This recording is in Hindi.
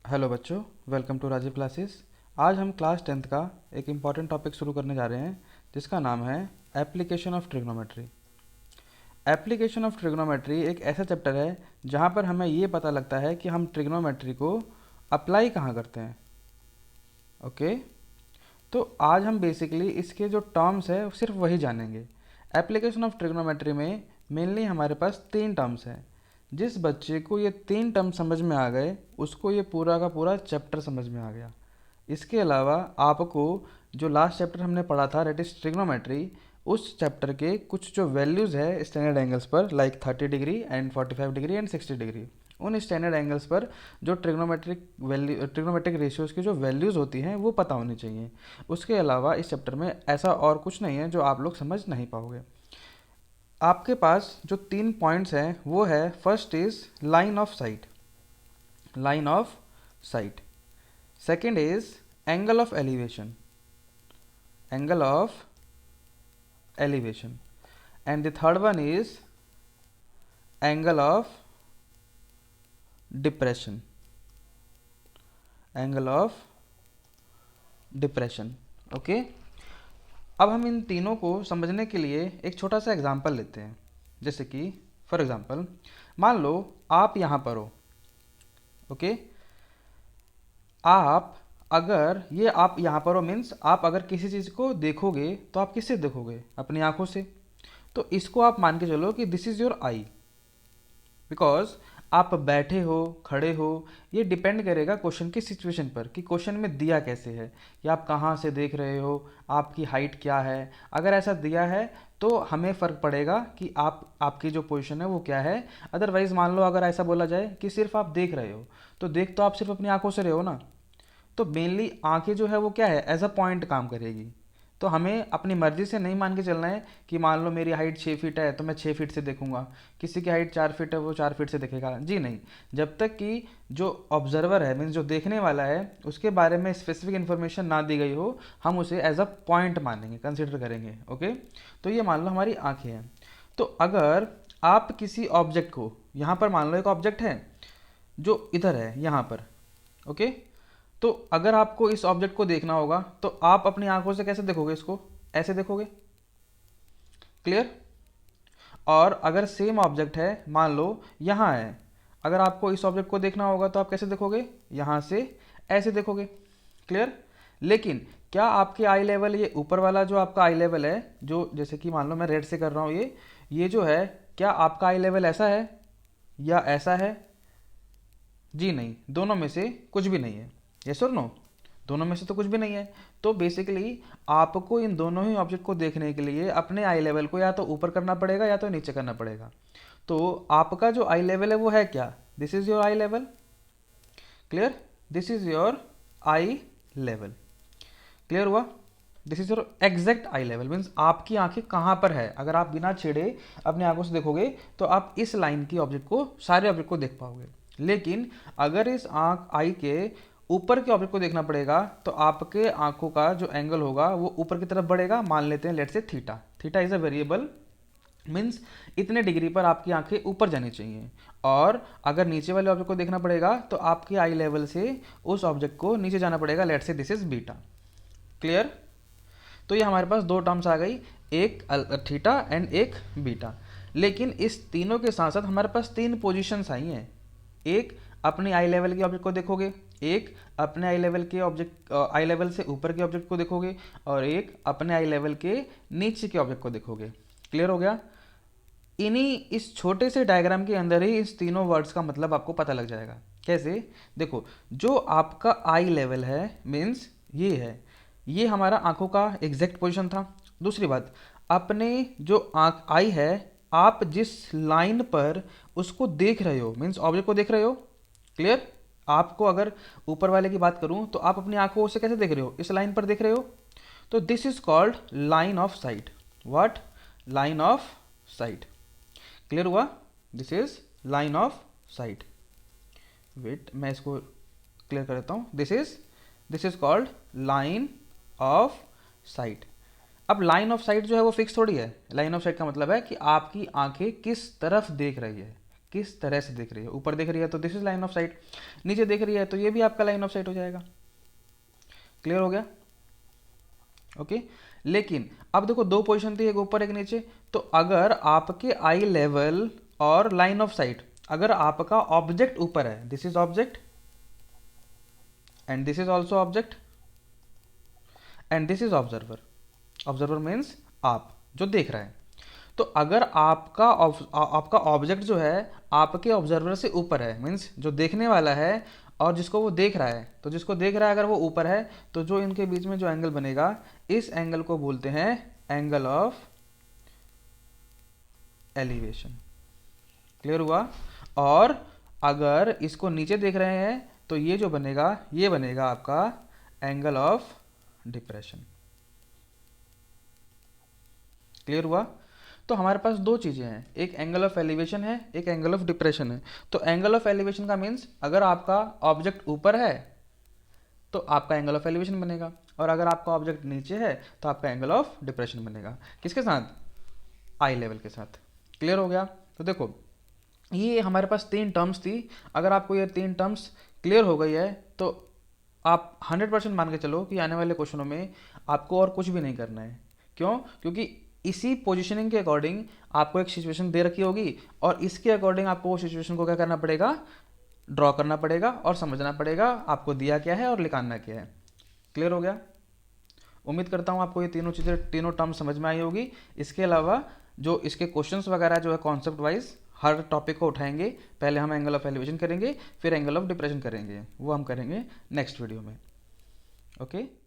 हेलो बच्चों, वेलकम टू राजीव क्लासेस। आज हम क्लास 10th का एक इम्पॉर्टेंट टॉपिक शुरू करने जा रहे हैं जिसका नाम है application of trigonometry. Application of trigonometry एक ऐसा चैप्टर है जहां पर हमें ये पता लगता है कि हम ट्रिग्नोमेट्री को अप्लाई कहाँ करते हैं। ओके, तो आज हम बेसिकली इसके जो टर्म्स है सिर्फ वही जानेंगे। एप्लीकेशन ऑफ ट्रिग्नोमेट्री में मेनली हमारे पास तीन टर्म्स हैं। जिस बच्चे को ये तीन टर्म समझ में आ गए उसको ये पूरा का पूरा चैप्टर समझ में आ गया। इसके अलावा आपको जो लास्ट चैप्टर हमने पढ़ा था रेट इज ट्रिग्नोमेट्री, उस चैप्टर के कुछ जो वैल्यूज़ है स्टैंडर्ड एंगल्स पर like 30 degree and 45 degree and 60 degree, उन स्टैंडर्ड एंगल्स पर जो ट्रिग्नोमेट्रिक रेशियोज़ की जो वैल्यूज़ होती हैं वो पता होनी चाहिए। उसके अलावा इस चैप्टर में ऐसा और कुछ नहीं है जो आप लोग समझ नहीं पाओगे। आपके पास जो तीन पॉइंट्स हैं वो है, first is line of site, line of site. Second is angle of elevation, angle of elevation. And the third one is angle of depression, angle of depression. Okay, अब हम इन तीनों को समझने के लिए एक छोटा सा एग्जांपल लेते हैं। जैसे कि फॉर एग्जांपल मान लो आप यहाँ पर हो। ओके, आप यहाँ पर हो मीन्स आप अगर किसी चीज़ को देखोगे तो आप किससे देखोगे? अपनी आंखों से। तो इसको आप मान के चलो कि this is your I, because आप बैठे हो खड़े हो, ये डिपेंड करेगा क्वेश्चन की सिचुएशन पर कि क्वेश्चन में दिया कैसे है, कि आप कहाँ से देख रहे हो, आपकी हाइट क्या है। अगर ऐसा दिया है तो हमें फ़र्क पड़ेगा कि आपकी जो पोजीशन है वो क्या है। अदरवाइज़ मान लो अगर ऐसा बोला जाए कि सिर्फ आप देख रहे हो, तो देख तो आप सिर्फ अपनी आंखों से रहे हो ना। तो मेनली आंखें जो है वो क्या है, एज अ पॉइंट काम करेगी। तो हमें अपनी मर्जी से नहीं मान के चलना है कि मान लो मेरी हाइट 6 फीट है तो मैं 6 फीट से देखूंगा, किसी की हाइट 4 फीट है वो 4 फीट से देखेगा। जी नहीं, जब तक कि जो ऑब्जर्वर है मीन्स जो देखने वाला है उसके बारे में स्पेसिफिक इन्फॉर्मेशन ना दी गई हो, हम उसे एज अ पॉइंट मानेंगे, कंसिडर करेंगे। ओके, तो ये मान लो हमारी आंखें हैं। तो अगर आप किसी ऑब्जेक्ट को, यहाँ पर मान लो एक ऑब्जेक्ट है जो इधर है यहाँ पर। ओके, तो अगर आपको इस ऑब्जेक्ट को देखना होगा तो आप अपनी आंखों से कैसे देखोगे? इसको ऐसे देखोगे। क्लियर? और अगर सेम ऑब्जेक्ट है मान लो यहाँ है, अगर आपको इस ऑब्जेक्ट को देखना होगा तो आप कैसे देखोगे? यहाँ से ऐसे देखोगे। क्लियर? लेकिन क्या आपके आई लेवल, ये ऊपर वाला जो आपका आई लेवल है, जो जैसे कि मान लो मैं रेड से कर रहा हूँ, ये जो है, क्या आपका आई लेवल ऐसा है या ऐसा है? जी नहीं, दोनों में से कुछ भी नहीं है। यस और नो? दोनों में से तो कुछ भी नहीं है। तो बेसिकली आपको इन दोनों ही ऑब्जेक्ट को देखने के लिए अपने आई लेवल को या तो ऊपर करना पड़ेगा या तो नीचे करना पड़ेगा। तो आपका जो आई लेवल है वो है क्या? This is your eye level. Clear? This is your eye level. Clear हुआ? This is your exact eye level means आपकी आंखें कहाँ पर है। अगर आप बिना छेड़े अपनी आंखों से देखोगे तो आप इस लाइन की ऑब्जेक्ट को, सारे ऑब्जेक्ट को देख पाओगे। लेकिन अगर इस आंख आई के ऊपर के ऑब्जेक्ट को देखना पड़ेगा तो आपके आंखों का जो एंगल होगा वो ऊपर की तरफ बढ़ेगा। मान लेते हैं लेट से theta, theta is a variable means इतने डिग्री पर आपकी आंखें ऊपर जानी चाहिए। और अगर नीचे वाले ऑब्जेक्ट को देखना पड़ेगा तो आपके आई लेवल से उस ऑब्जेक्ट को नीचे जाना पड़ेगा। लेट से दिस इज बीटा। क्लियर? तो ये हमारे पास दो टर्म्स आ गई, एक थीटा एंड एक बीटा। लेकिन इस तीनों के साथ साथ हमारे पास तीन पोजीशंस आई हैं। एक अपने आई लेवल के ऑब्जेक्ट को देखोगे, एक अपने आई लेवल के ऑब्जेक्ट, आई लेवल से ऊपर के ऑब्जेक्ट को देखोगे, और एक अपने आई लेवल के नीचे के ऑब्जेक्ट को देखोगे। क्लियर हो गया? इन्हीं इस छोटे से डायग्राम के अंदर ही इस तीनों वर्ड्स का मतलब आपको पता लग जाएगा। कैसे? देखो, जो आपका आई लेवल है मीन्स ये है, ये हमारा आंखों का एग्जैक्ट पोजीशन था। दूसरी बात, अपने जो आंख आई है, आप जिस लाइन पर उसको देख रहे हो मीन्स ऑब्जेक्ट को देख रहे हो। क्लियर? आपको अगर ऊपर वाले की बात करूं तो आप अपनी आंखों से कैसे देख रहे हो? इस लाइन पर देख रहे हो। तो this is called line of sight. What? Line of sight. Clear हुआ? This is line of sight. Wait, मैं इसको क्लियर कर देता हूँ। This is called line of sight. अब लाइन ऑफ साइट जो है वो फिक्स थोड़ी है। लाइन ऑफ साइट का मतलब है कि आपकी आंखें किस तरफ देख रही है। किस तरह से देख रही है। ऊपर देख रही है तो this is line of site, नीचे देख रही है तो ये भी आपका लाइन ऑफ साइट हो जाएगा। क्लियर हो गया? ओके। लेकिन अब देखो दो पोजीशन थी, एक ऊपर एक नीचे, तो अगर आपके आई लेवल और लाइन ऑफ साइट, अगर आपका ऑब्जेक्ट ऊपर है, this is object and this is also object and this is observer. Observer means आप जो देख रहे हैं। तो अगर आपका ऑब्जेक्ट जो है आपके ऑब्जर्वर से ऊपर है, मीन्स जो देखने वाला है और जिसको वो देख रहा है, तो जिसको देख रहा है अगर वो ऊपर है, तो जो इनके बीच में जो एंगल बनेगा, इस एंगल को बोलते हैं एंगल ऑफ एलिवेशन। क्लियर हुआ? और अगर इसको नीचे देख रहे हैं तो ये जो बनेगा, ये बनेगा आपका एंगल ऑफ डिप्रेशन। क्लियर हुआ? तो हमारे पास दो चीज़ें हैं, एक एंगल ऑफ एलिवेशन है, एक एंगल ऑफ डिप्रेशन है। तो एंगल ऑफ एलिवेशन का मीन्स अगर आपका ऑब्जेक्ट ऊपर है तो आपका एंगल ऑफ एलिवेशन बनेगा, और अगर आपका ऑब्जेक्ट नीचे है तो आपका एंगल ऑफ डिप्रेशन बनेगा। किसके साथ? आई लेवल के साथ। क्लियर हो गया? तो देखो ये हमारे पास तीन टर्म्स थी। अगर आपको ये तीन टर्म्स क्लियर हो गई है तो आप 100% मान के चलो कि आने वाले क्वेश्चनों में आपको और कुछ भी नहीं करना है। क्यों? क्योंकि इसी पोजीशनिंग के अकॉर्डिंग आपको एक सिचुएशन दे रखी होगी और इसके अकॉर्डिंग आपको वो सिचुएशन को क्या करना पड़ेगा, ड्रॉ करना पड़ेगा और समझना पड़ेगा आपको दिया क्या है और निकालना क्या है। क्लियर हो गया? उम्मीद करता हूँ आपको ये तीनों चीज़ें, तीनों टर्म समझ में आई होगी। इसके अलावा जो इसके क्वेश्चंस वगैरह जो है कॉन्सेप्ट वाइज हर टॉपिक को उठाएंगे। पहले हम एंगल ऑफ एलिवेशन करेंगे, फिर एंगल ऑफ डिप्रेशन करेंगे, वो हम करेंगे नेक्स्ट वीडियो में। ओके।